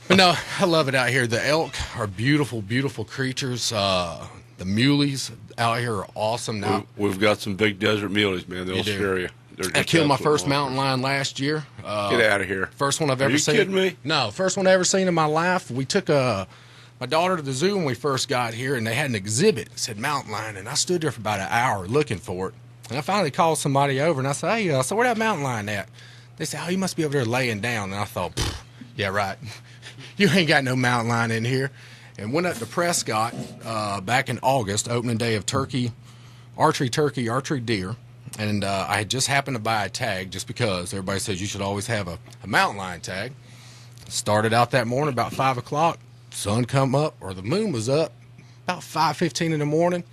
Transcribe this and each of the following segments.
But no, I love it out here. The elk are beautiful, beautiful creatures. The muleys out here are awesome. Now we've got some big desert muleys, man. They'll scare you. I killed my first mountain lion last year. Get out of here. First one I've ever seen. Are you kidding me? No, first one I ever seen in my life. We took my daughter to the zoo when we first got here, and they had an exhibit that said mountain lion, and I stood there for about an hour looking for it. And I finally called somebody over, and I said, hey, so where that mountain lion at? They said, oh, he must be over there laying down. And I thought, yeah, right. You ain't got no mountain lion in here. And went up to Prescott back in August, opening day of archery deer. And I had just happened to buy a tag just because everybody says you should always have a mountain lion tag. Started out that morning about 5 o'clock. Sun come up, or the moon was up, about 5:15 in the morning.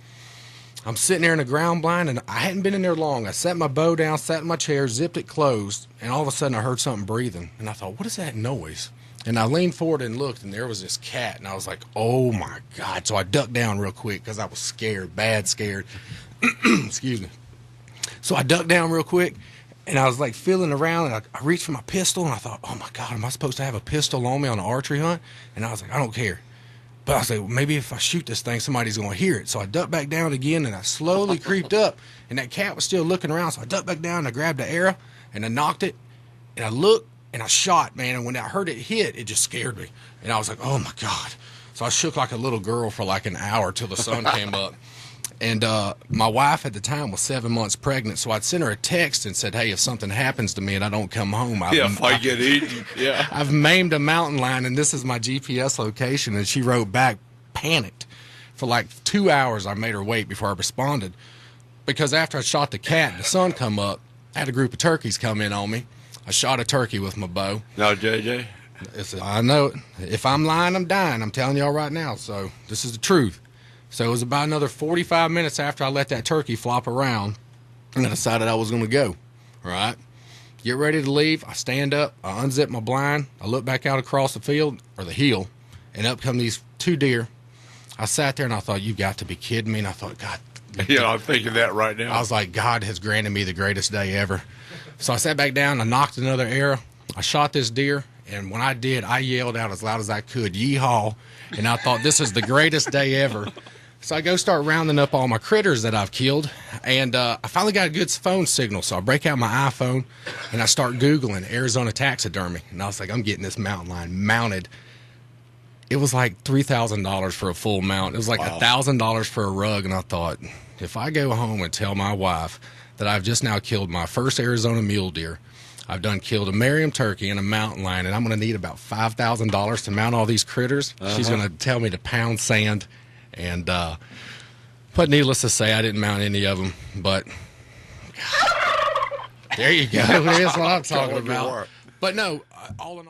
I'm sitting there in the ground blind, and I hadn't been in there long. I set my bow down, sat in my chair, zipped it closed, and all of a sudden I heard something breathing. And I thought, what is that noise? And I leaned forward and looked, and there was this cat, and I was like, oh, my God. So I ducked down real quick because I was scared, bad scared. Excuse me. So I ducked down real quick, and I was, like, feeling around, and I reached for my pistol, and I thought, oh, my God, am I supposed to have a pistol on me on an archery hunt? And I was like, I don't care. But I was like, well, maybe if I shoot this thing, somebody's going to hear it. So I ducked back down again, and I slowly creeped up, and that cat was still looking around. So I ducked back down, and I grabbed the arrow, and I knocked it, and I looked, and I shot, man. And when I heard it hit, it just scared me. And I was like, oh, my God. So I shook like a little girl for like an hour till the sun came up. And my wife at the time was 7 months pregnant, so I'd sent her a text and said, hey, if something happens to me and I don't come home, if I get eaten, yeah. I've maimed a mountain lion, and this is my GPS location. And she wrote back, panicked. For like 2 hours, I made her wait before I responded. Because after I shot the cat and the sun come up, I had a group of turkeys come in on me. I shot a turkey with my bow. Now, JJ? I know it. If I'm lying, I'm dying. I'm telling y'all right now. So this is the truth. So it was about another 45 minutes after I let that turkey flop around, and I decided I was going to go. All right? Get ready to leave. I stand up. I unzip my blind. I look back out across the field, or the hill, and up come these two deer. I sat there, and I thought, you've got to be kidding me. And I thought, God. Yeah, I'm thinking that right now. I was like, God has granted me the greatest day ever. So I sat back down. I knocked another arrow. I shot this deer, and when I did, I yelled out as loud as I could, yeehaw. And I thought, this is the greatest day ever. So I go start rounding up all my critters that I've killed, and I finally got a good phone signal. So I break out my iPhone, and I start Googling Arizona taxidermy. And I was like, I'm getting this mountain lion mounted. It was like $3,000 for a full mount. It was like $1,000 for a rug. And I thought, if I go home and tell my wife that I've just now killed my first Arizona mule deer, I've killed a Merriam turkey and a mountain lion, and I'm going to need about $5,000 to mount all these critters, she's going to tell me to pound sand. And but needless to say, I didn't mount any of them. But there you go. That's what I'm talking about. But no, all in all.